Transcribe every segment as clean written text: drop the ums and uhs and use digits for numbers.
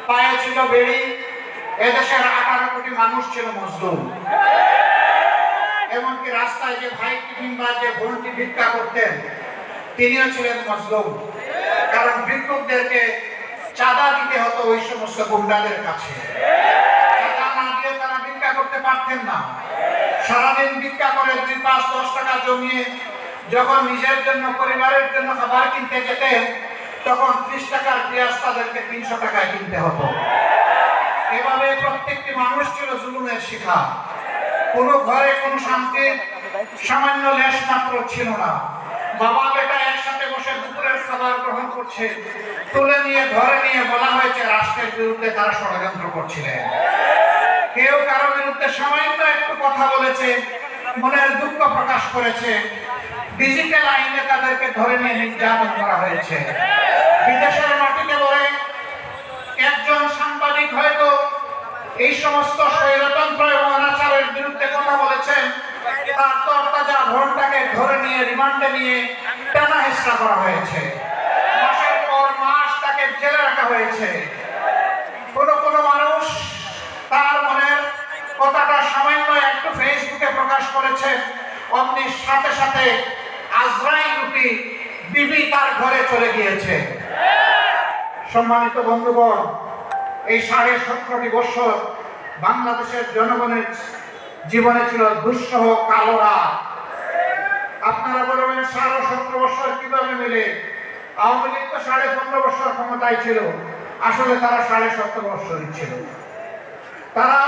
পায়ে ছিল বেড়ি। এদেশের 18 কোটি মানুষ ছিল মজলুম। এমনকি রাস্তায় যে ভাই টিফিন বা যে ভন্টি ভিক্ষা করতেন তিনিও ছিলেন মজলুম। কারণ ভিক্ষুকদেরকে চাঁদা দিতে হতো ওই সমস্ত গুন্ডাদের কাছে। চাঁদা না দিয়ে তারা ভিক্ষা করতে পারতেন না। সারাদিন ভিক্ষা করে 2, 5, 10 টাকা জমিয়ে যখন নিজের জন্য পরিবারের জন্য খাবার কিনতে যেতেন তখন 30 টাকার পেঁয়াজ তাদেরকে 300 টাকায় কিনতে হতো। এভাবে প্রত্যেকটি মানুষ ছিল জুলুমের শিকার। কোনো ঘরে কোনো শান্তির সামান্য লেশ মাত্র ছিল না। বাবা বেটা একসাথে বসে দুপুরের খাবার গ্রহণ করছে, তুলে নিয়ে ঘরে নিয়ে বলা হয়েছে রাষ্ট্রের বিরুদ্ধে তারা ষড়যন্ত্র করছিলেন। কেউ কারো বিরুদ্ধে সামান্য একটু কথা বলেছে, মনের দুঃখ প্রকাশ করেছে, ডিজিটাল আইনে তাদেরকে ধরে নিয়ে নির্যাতন করা হয়েছে। বিদেশের মাটিতে বলে একজন সাংবাদিক হয়তো এই সমস্ত স্বৈরতন্ত্র এবং অনাচারের বিরুদ্ধে কথা বলেছেন, তার তরতাজা ভোটটাকে ধরে নিয়ে রিমান্ডে নিয়ে টানা হেঁচড়া করা হয়েছে। মাসের পর মাস তাকে জেলে রাখা হয়েছে। কোনো মানুষ তার মনের কথাটা সামান্য একটু ফেসবুকে প্রকাশ করেছে, অমনি সাথে সাথে আজরাইল রূপী বিবি তার ঘরে চলে গিয়েছে। সম্মানিত বন্ধুগণ, এই 17.5 বছর বাংলাদেশের জনগণের জীবনে ছিল দুঃসহ কালো রাত। আপনারা বলবেন 17.5 বছর কিভাবে মিলে? আওয়ামী লীগ তো 15.5 বছর ক্ষমতায় ছিল। আসলে তারা 17.5 বছরই ছিল। তারা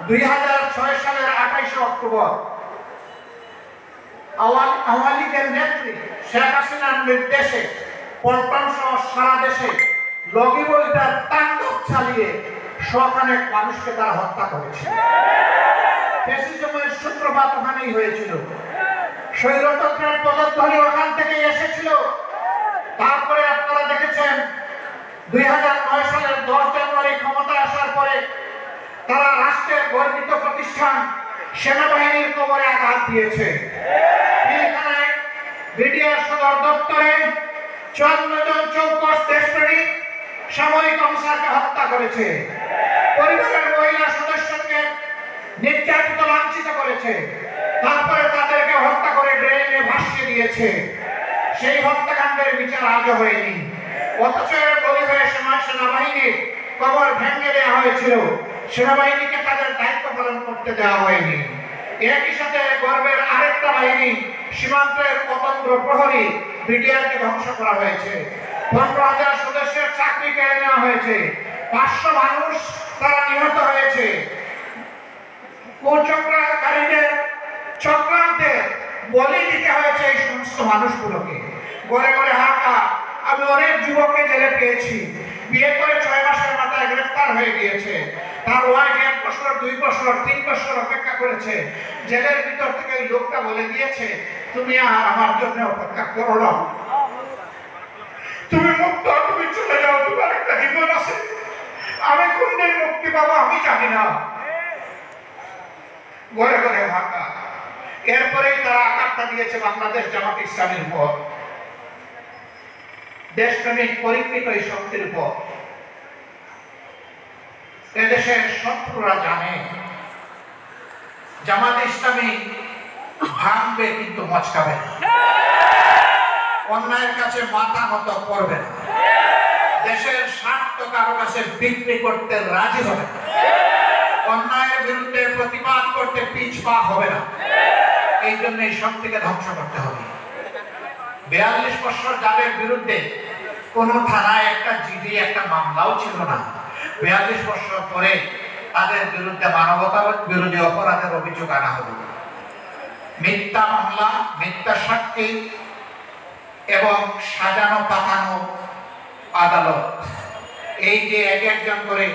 2006 সালের 28 অক্টোবর আওয়ামী লীগের নেত্রী শেখ হাসিনার নির্দেশে পল্টন সহ সারা দেশে লগিবলিটার তাণ্ডব চালিয়ে শখানেক মানুষকে তারা হত্যা করেছে। ফ্যাসিজমের সূত্রপাত ওখানেই হয়েছিল। স্বৈরতন্ত্রের পদধ্বনি ওখান থেকে এসেছিল। তারপরে আপনারা দেখেছেন 2009 সালের 10 জানুয়ারি ক্ষমতায় আসার পরে তারা রাষ্ট্রের গর্বিত প্রতিষ্ঠান সেনাবাহিনীর কোমরে আঘাত দিয়েছে। পিলখানায় বিডিআর সদর দপ্তরে 54 জন চৌকস দেশপ্রেমিক সামরিক অফিসারকে হত্যা করেছে। পরিবারের মহিলা সদস্যকে নির্যাতিত লাঞ্ছিত করেছে। তারপরে তাদেরকে হত্যা করে ড্রেনে ভাসিয়ে দিয়েছে। সেই হত্যাকাণ্ডের বিচার আজও হয়নি। অথচ এর বলি হয়ে সেনাবাহিনীর কবর ভেঙে দেওয়া হয়েছিল। সেনাবাহিনীকে তাদের দায়িত্ব পালন করতে দেওয়া হয়নি। একই সাথে গর্বের আরেকটা বাহিনী সীমান্তের অতন্ত্র প্রহরী বিডিআরকে ধ্বংস করা হয়েছে। 15,000 সদস্যের চাকরি কেড়ে নেওয়া হয়েছে। 500 মানুষ তারা নিহত হয়েছে। কুচক্রকারীদের চক্রান্তে বলি দিতে হয়েছে এই সমস্ত মানুষগুলোকে। ঘরে ঘরে হাঁকা। আমি অনেক যুবককে জেলে পেয়েছি। বিয়ে করে 6 মাসের মাথায় গ্রেফতার হয়ে গিয়েছে। তার ওয়াইফ 1 বছর, 2 বছর, 3 বছর অপেক্ষা করেছে। জেলের ভিতর থেকে ওই লোকটা বলে দিয়েছে, তুমি আর আমার জন্য অপেক্ষা করো না, তুমি মুক্ত, তুমি চলে যাও, তোমার একটা জীবন আছে। আমি কোন দিন মুক্তি পাবো আমি জানি না। ঘরে ঘরে হাঁকা। এরপরেই তারা আঘাতটা দিয়েছে বাংলাদেশ জামাত ইসলামীর উপর, দেশপ্রেমিক পরিকৃত এই শক্তির উপর। এদেশের শত্রুরা জানে জামাত ইসলামী ভাঙবে কিন্তু মচকাবে না, অন্যায়ের কাছে মাথা নত করবে না, দেশের স্বার্থ কারো কাছে বিক্রি করতে রাজি হবে না, অন্যায়ের বিরুদ্ধে প্রতিবাদ করতে পিছপা হবে না। এই জন্য এই শক্তিকে ধ্বংস করতে হবে। 42 বছর যাদের বিরুদ্ধে কোন থানায় একটা জিডি, একটা মামলাও ছিল না, 42 বছর পরে তাদের বিরুদ্ধে মানবতা বিরোধী অপরাধের অভিযোগ আনা হলো। মিথ্যা মামলা, মিথ্যা সাক্ষী এবং সাজানো পাতানো আদালত, এই যে একজন করে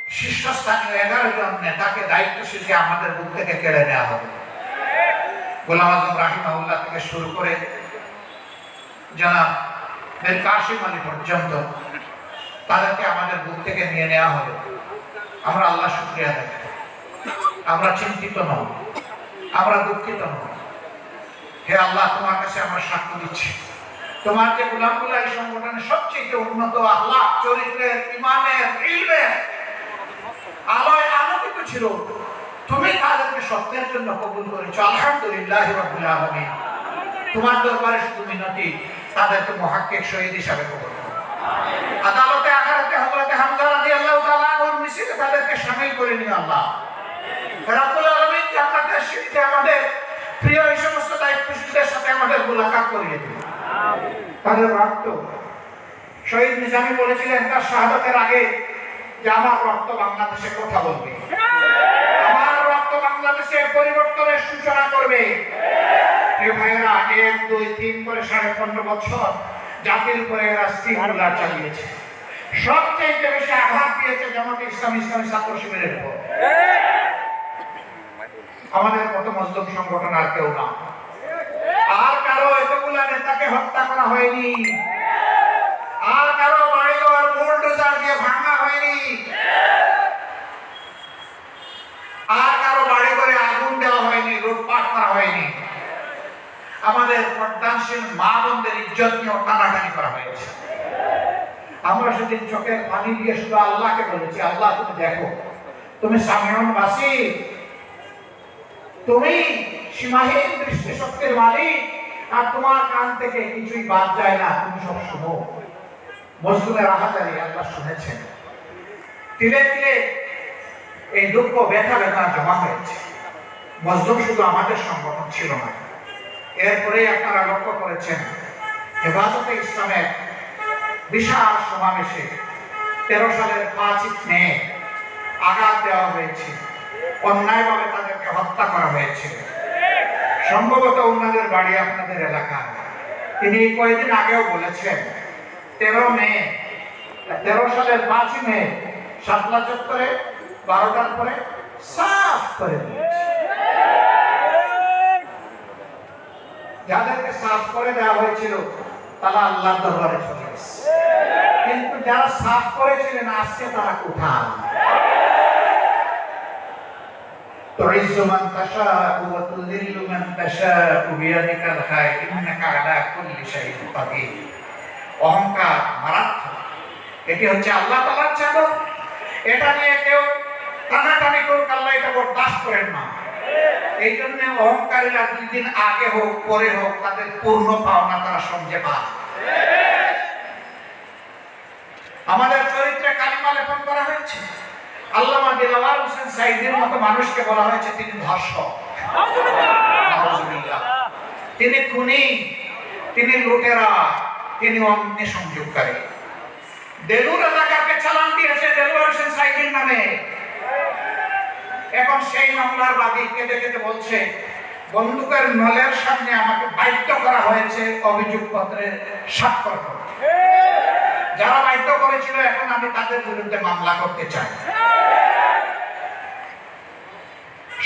শীর্ষস্থানীয় 11 জন নেতাকে দায়িত্বশীলকে আমাদের বুক থেকে কেড়ে নেওয়া হবে। গোলাম আজম রাহিমাহুল্লাহ থেকে শুরু করে জনাব মীর কাসিম আলী পর্যন্ত তাদেরকে আমাদের বুক থেকে নিয়ে নেওয়া হবে। আমরা আল্লাহ শুকরিয়া দেব। আমরা চিন্তিত নই, আমরা দুঃখিত নই। হে আল্লাহ, তোমার কাছে আমরা সাক্ষ্য দিচ্ছি, তোমার যে গোলামগুলো এই সংগঠনের সবচেয়ে উন্নত আখলাক, চরিত্রের, ইমানের, ইলমের আলোয় আলোকিত ছিল, তুমি তাদেরকে সত্যের জন্য কবুল করেছো। আলহামদুলিল্লাহ রাব্বিল আলামিন। তোমার দরবারে শুধু মিনতি, তাদেরকে মুহাক্কিক শহীদ হিসাবে কবুল করো। আদালতে আখিরাতে হযরত হামজা রাদিয়াল্লাহু তাআলা আনহুর মিছিলে তাদেরকে শামিল করে নিও আল্লাহ। রাব্বুল আলামিন জান্নাতের সিঁড়িতে আমাদের প্রিয় এই সমস্ত দায়িত্বশীলদের সাথে আমাদের মুলাকাত করিয়ে দিন। তাদের রক্ত, শহীদ নিজামী বলেছিলেন তার শাহাদাতের আগে যে আমার রক্ত বাংলাদেশে কথা বলবে, আমার রক্ত বাংলাদেশে পরিবর্তনের সূচনা করবে। প্রিয় ভাইয়েরা, 1, 2, 3 করে 15.5 বছর জাতির উপরে এরা স্টিমুলা চালিয়েছে। সবচেয়ে বেশি আঘাত দিয়েছে জামাতে ইসলামী ছাত্র শিবিরের উপর। আমাদের মতো মজলুম সংগঠন আর কেউ না। আর কারো এতগুলা নেতাকে হত্যা করা হয়নি, আর কারো বাড়িঘর বুলডোজার দিয়ে ভাঙা হয়নি, আর কারো বাড়ি ঘরে আগুন দেওয়া হয়নি, লুটপাট করা হয়নি। আমাদের পর্দানশীল মা বোনদের ইজ্জত নিয়ে টানাটানি করা হয়েছে। আমরা সেদিন চোখের পানি দিয়ে শুধু আল্লাহকে বলেছি, আল্লাহ তুমি দেখো, তুমি সামিউন বাসীর, তুমি সীমাহীন দৃষ্টি শক্তির মালিক, আর তোমার কান থেকে কিছুই বাদ যায় না, তুমি সব শুনো। মজলুমের আহাজারি আল্লাহ শুনেছেন। তিলে তিলে এই দুঃখ ব্যথা বেদনা জমা হয়েছে। মজলুম শুধু আমাদের সংগঠন ছিল না, এরপরেই আপনারা লক্ষ্য করেছেন হেফাজতে ইসলামের বিশাল সমাবেশে 13 সালের 5 মে আঘাত দেওয়া হয়েছে, অন্যায়ভাবে তাদেরকে হত্যা করা হয়েছে। সম্ভবত ওনাদের বাড়ি আপনাদের এলাকায়। তিনি কয়েকদিন আগেও বলেছেন 13 সালের 5 মে শাপলা চত্বরে 12টার পরে সাফ করে দিয়েছে। যাদেরকে সাফ করে দেওয়া হয়েছিল তারা আল্লাহর দরবারে চলে গেছে, কিন্তু যারা সাফ করেছিলেন আজকে তারা কোথায়? تعز من تشاء وتذل من تشاء بيدك الخير إنك على كل شيء قدير। অহংকার মারাত্মক, এটি হচ্ছে আল্লাহ তাআলার চাদর। এটা নিয়ে কেউ টানাটানি করুক, আল্লাহ এটা বরদাস্ত করেন না। এই জন্য অহংকারীরা 2 দিন আগে হোক পরে হোক তাদের পূর্ণ পাওনা তারা সঙ্গে পায়। আমাদের চরিত্রে কালিমা লেপন করা হয়েছে। আল্লামা দিলওয়ার হোসেন সাইদির মতো মানুষকে বলা হয়েছে তিনি ধর্ষক, তিনি খুনি, তিনি লুটেরা, তিনি অগ্নি সংযোগকারী। দেলু রাজাকারকে চালান দিয়েছে দেলওয়ার হোসেন সাইদির নামে। এখন সেই মামলার বাদী কেঁদে কেঁদে বলছে বন্দুকের নলের সামনে আমাকে বাধ্য করা হয়েছে অভিযোগপত্রে স্বাক্ষর করতে। যারা বাধ্য করেছিল এখন আমি তাদের বিরুদ্ধে মামলা করতে চাই।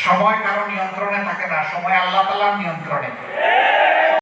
সময় কারো নিয়ন্ত্রণে থাকে না, সময় আল্লাহ তাআলার নিয়ন্ত্রণে।